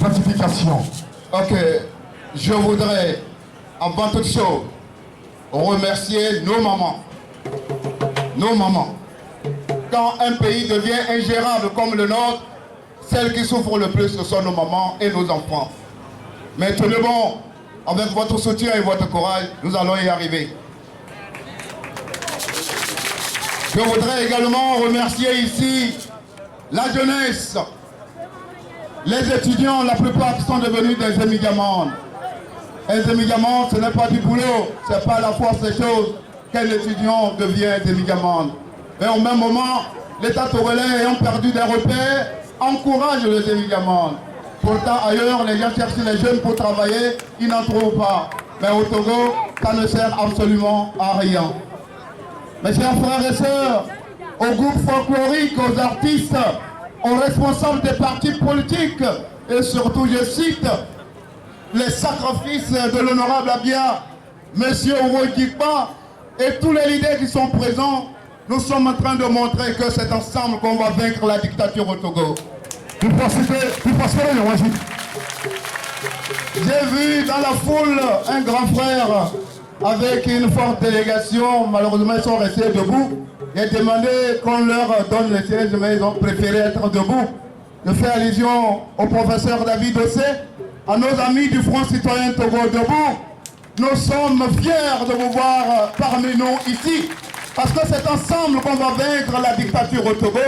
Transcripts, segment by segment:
classification. Ok, je voudrais, avant toute chose, remercier nos mamans. Nos mamans. Quand un pays devient ingérable comme le nôtre, celles qui souffrent le plus, ce sont nos mamans et nos enfants. Mais tenez bon, avec votre soutien et votre courage, nous allons y arriver. Je voudrais également remercier ici la jeunesse, les étudiants, la plupart qui sont devenus des émigrants. Les émigrants, ce n'est pas du boulot, ce n'est pas la force des choses qu'un étudiant devient émigrant. Mais au même moment, l'État togolais ayant perdu des repères, encourage les émigrants. Pourtant, ailleurs, les gens cherchent les jeunes pour travailler, ils n'en trouvent pas. Mais au Togo, ça ne sert absolument à rien. Mes chers frères et sœurs, aux groupes folkloriques, aux artistes, aux responsables des partis politiques, et surtout, je cite, les sacrifices de l'honorable Abia, M. Ouroukikpa, et tous les leaders qui sont présents, nous sommes en train de montrer que c'est ensemble qu'on va vaincre la dictature au Togo. J'ai vu dans la foule un grand frère avec une forte délégation, malheureusement ils sont restés debout. J'ai demandé qu'on leur donne les sièges, mais ils ont préféré être debout. Je fais allusion au professeur David Ossé, à nos amis du Front Citoyen Togo debout. Nous sommes fiers de vous voir parmi nous ici, parce que c'est ensemble qu'on va vaincre la dictature au Togo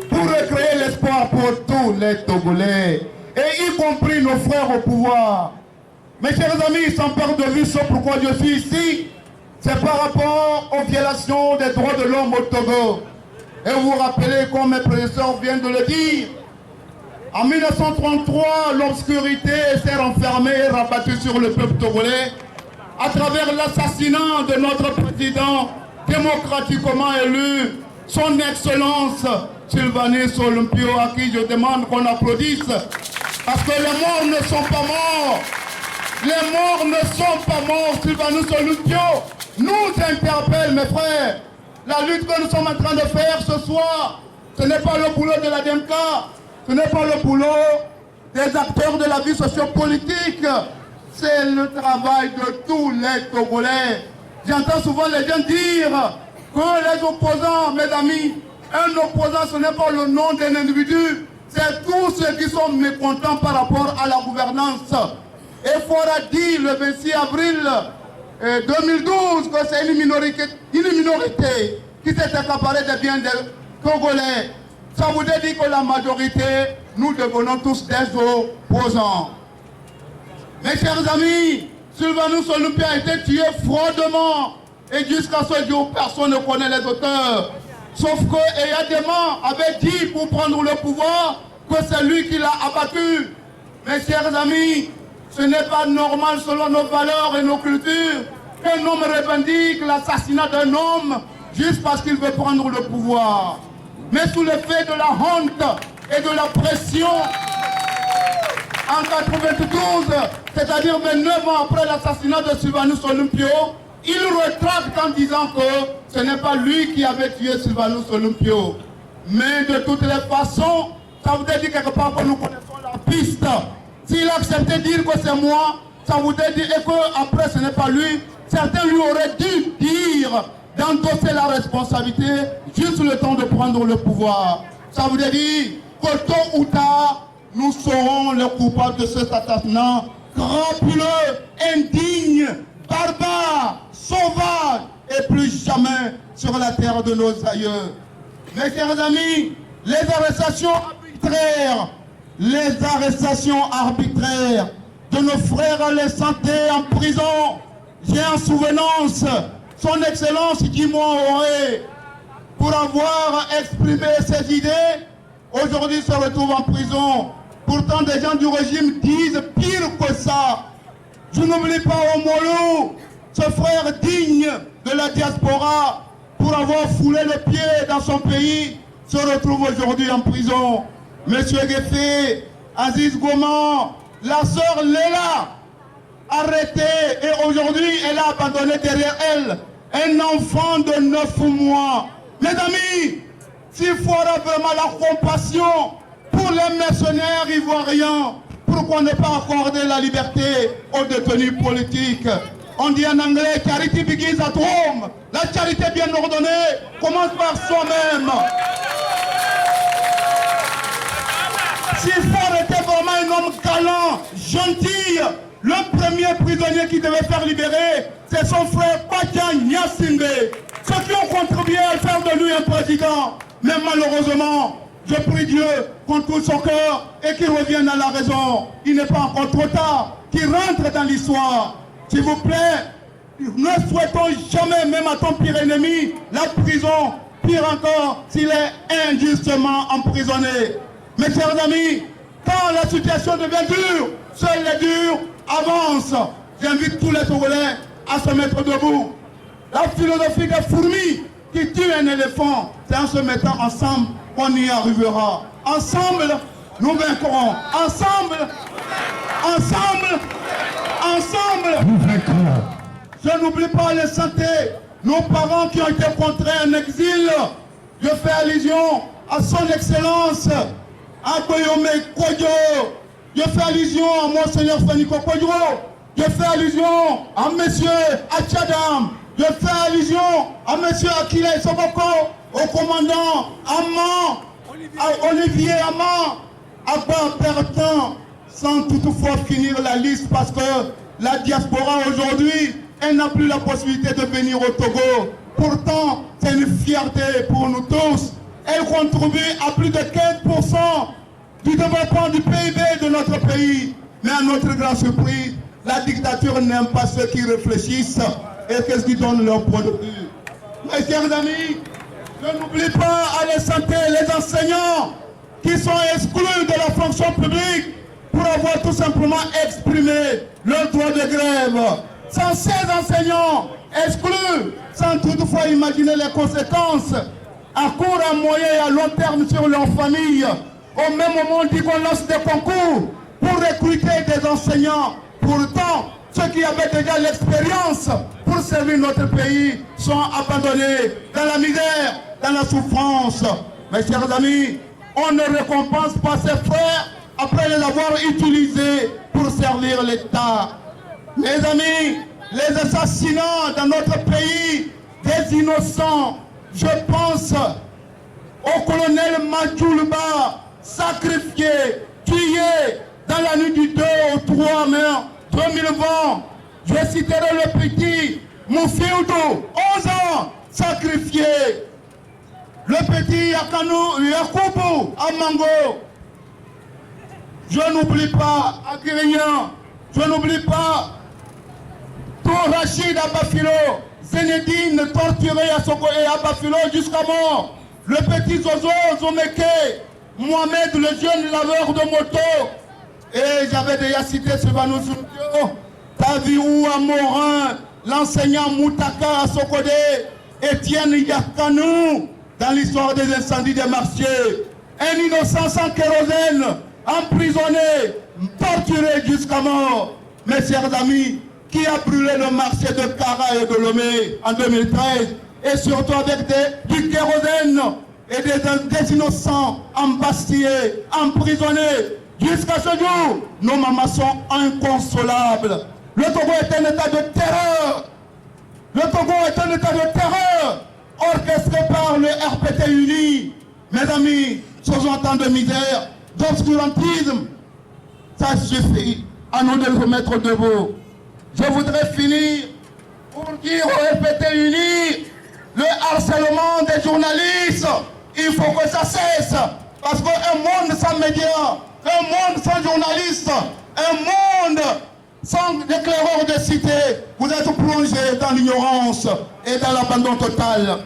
pour recréer l'espoir pour tous les Togolais, et y compris nos frères au pouvoir. Mes chers amis, sans perdre de vue ce pourquoi je suis ici, c'est par rapport aux violations des droits de l'homme au Togo. Et vous vous rappelez, comme mes professeurs viennent de le dire, en 1933, l'obscurité s'est renfermée et rabattue sur le peuple togolais à travers l'assassinat de notre président démocratiquement élu, son Excellence Sylvanus Olympio, à qui je demande qu'on applaudisse, parce que les morts ne sont pas morts. Les morts ne sont pas morts. Sylvanus Olympio nous interpelle, mes frères. La lutte que nous sommes en train de faire ce soir, ce n'est pas le boulot de la DMK, ce n'est pas le boulot des acteurs de la vie sociopolitique, c'est le travail de tous les Togolais. J'entends souvent les gens dire que les opposants, mes amis, un opposant ce n'est pas le nom d'un individu, c'est tous ceux qui sont mécontents par rapport à la gouvernance. Et Fora dit le 26 avril 2012 que c'est une minorité qui s'est accaparée des biens des Togolais. Ça voudrait dire que la majorité, nous devenons tous des opposants. Mes chers amis, Sylvanus Olympio a été tué froidement et jusqu'à ce jour, personne ne connaît les auteurs. Sauf que Eyadema avait dit pour prendre le pouvoir que c'est lui qui l'a abattu. Mes chers amis, ce n'est pas normal selon nos valeurs et nos cultures qu'un homme revendique l'assassinat d'un homme juste parce qu'il veut prendre le pouvoir. Mais sous l'effet de la honte et de la pression, en 1992, c'est-à-dire 29 ans après l'assassinat de Sylvanus Olympio, il rétracte en disant que ce n'est pas lui qui avait tué Sylvanus Olympio. Mais de toutes les façons, ça voudrait dire quelque part que nous connaissons la piste. S'il acceptait de dire que c'est moi, ça voudrait dire qu'après ce n'est pas lui. Certains lui auraient dû dire d'endosser la responsabilité juste le temps de prendre le pouvoir. Ça voudrait dire que tôt ou tard, nous serons les coupables de cet assassinat crapuleux, indigne, barbare, sauvage et plus jamais sur la terre de nos aïeux. Mes chers amis, les arrestations arbitraires de nos frères les santé en prison. J'ai en souvenance son Excellence Jimmy Oré, pour avoir exprimé ses idées, aujourd'hui se retrouve en prison. Pourtant, des gens du régime disent pire que ça. Je n'oublie pas Omolo, ce frère digne de la diaspora, pour avoir foulé les pieds dans son pays, se retrouve aujourd'hui en prison. Monsieur Gueffé, Aziz Goman, la sœur Léla, arrêtée et aujourd'hui elle a abandonné derrière elle un enfant de 9 mois. Mes amis, s'il faut vraiment la compassion pour les mercenaires ivoiriens, pour pourquoi ne pas accorder la liberté aux détenus politiques? On dit en anglais, charity begins at home. La charité bien ordonnée commence par soi-même. Si Faure était vraiment un homme galant, gentil, le premier prisonnier qui devait faire libérer, c'est son frère Patia Nyasingbe. Ceux qui ont contribué à faire de lui un président. Mais malheureusement, je prie Dieu qu'on touche son cœur et qu'il revienne à la raison. Il n'est pas encore trop tard, qu'il rentre dans l'histoire. S'il vous plaît, ne souhaitons jamais, même à ton pire ennemi, la prison. Pire encore, s'il est injustement emprisonné. Mes chers amis, quand la situation devient dure, seuls les durs avancent. J'invite tous les Togolais à se mettre debout. La philosophie des fourmis qui tue un éléphant, c'est en se mettant ensemble qu'on y arrivera. Ensemble, nous vaincrons. Ensemble, ensemble, ensemble, nous vaincrons. Je n'oublie pas les santé, nos parents qui ont été contraints en exil. Je fais allusion à son excellence, à Boyome Kodjo. Je fais allusion à Monseigneur Faniko Kodjo. Je fais allusion à Monsieur Achadam. Je fais allusion à Monsieur Akile Soboko, au commandant Amman, à Olivier Amman, à Bertin, sans toutefois finir la liste parce que la diaspora aujourd'hui, elle n'a plus la possibilité de venir au Togo. Pourtant, c'est une fierté pour nous tous. Elle contribue à plus de 15% du développement du PIB de notre pays. Mais à notre grande surprise, la dictature n'aime pas ceux qui réfléchissent et qu'est-ce qui donne leur point de vue. Mes chers amis, je n'oublie pas à les santé, les enseignants qui sont exclus de la fonction publique pour avoir tout simplement exprimé leur droit de grève. Sans ces enseignants exclus, sans toutefois imaginer les conséquences à court, à moyen et à long terme sur leur famille. Au même moment, on dit qu'on lance des concours pour recruter des enseignants. Pourtant, ceux qui avaient déjà l'expérience pour servir notre pays sont abandonnés dans la misère, dans la souffrance. Mes chers amis, on ne récompense pas ses frères après les avoir utilisés pour servir l'État. Mes amis, les assassinats dans notre pays des innocents, je pense au colonel Madjoulba, sacrifié, tué dans la nuit du 2 au 3 mai 2020. Je citerai le petit Moufioudou, 11 ans, sacrifié. Le petit Yakoubou Amango. Je n'oublie pas Aguirien, je n'oublie pas tout Rachid Abafilo, Zenedine torturé à Soko et Abafilo jusqu'à mort. Le petit Zozo Zomeke, Mohamed le jeune laveur de moto. Et j'avais déjà cité Sylvanus Soutio, Taviou Amorin, l'enseignant Moutaka à Sokode, Étienne Yakanou, dans l'histoire des incendies des marchés. Un innocent sans kérosène, emprisonné, torturé jusqu'à mort. Mes chers amis, qui a brûlé le marché de Kara et de Lomé en 2013, et surtout avec du kérosène et des innocents embastillés, emprisonnés. Jusqu'à ce jour, nos mamans sont inconsolables. Le Togo est un état de terreur. Le Togo est un état de terreur orchestré par le RPT uni. Mes amis, 60 ans de misère, d'obscurantisme, ça suffit à nous de nous mettre debout. Je voudrais finir pour dire au RPT uni, le harcèlement des journalistes, il faut que ça cesse. Parce qu'un monde sans médias, un monde sans journalistes, un monde sans éclaireurs de cité, vous êtes plongés dans l'ignorance et dans l'abandon total.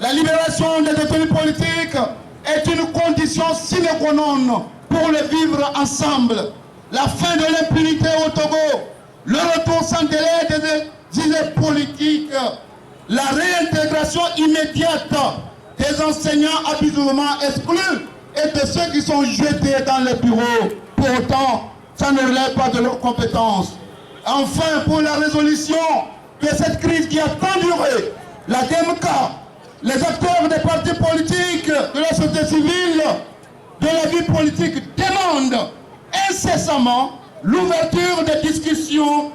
La libération des détenus politiques est une condition sine qua non pour le vivre ensemble. La fin de l'impunité au Togo, le retour sans délai des exilés politiques, la réintégration immédiate des enseignants abusivement exclus et de ceux qui sont jetés dans les bureaux. Pour autant, ça ne relève pas de leurs compétences. Enfin, pour la résolution de cette crise qui a tant duré, la DMK, les acteurs des partis politiques, de la société civile, de la vie politique demandent incessamment l'ouverture des discussions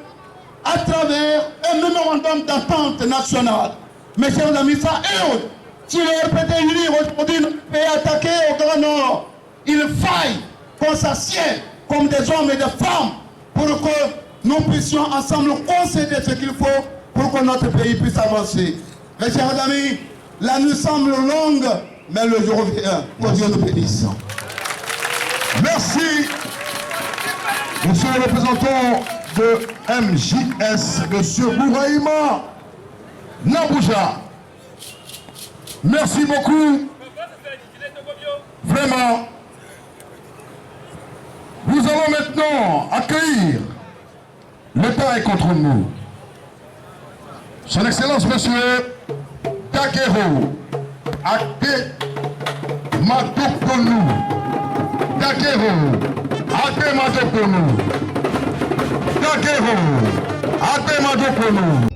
à travers un mémorandum d'entente nationale. Mes chers amis, ça aide. Si le RPT lire aujourd'hui notre pays attaqué au Grand Nord, il faille qu'on s'assied comme des hommes et des femmes pour que nous puissions ensemble concéder ce qu'il faut pour que notre pays puisse avancer. Mes chers amis, la nuit semble longue, mais le jour vient. Que Dieu nous bénisse. Merci, monsieur le représentant de MJS, monsieur Bouraïma Nabouja. Merci beaucoup. Vraiment. Nous allons maintenant accueillir. Le temps est contre nous. Son Excellence, monsieur Takero Ake Matokonu. Takero Ake Matokonu. Takero Ake Matokonu.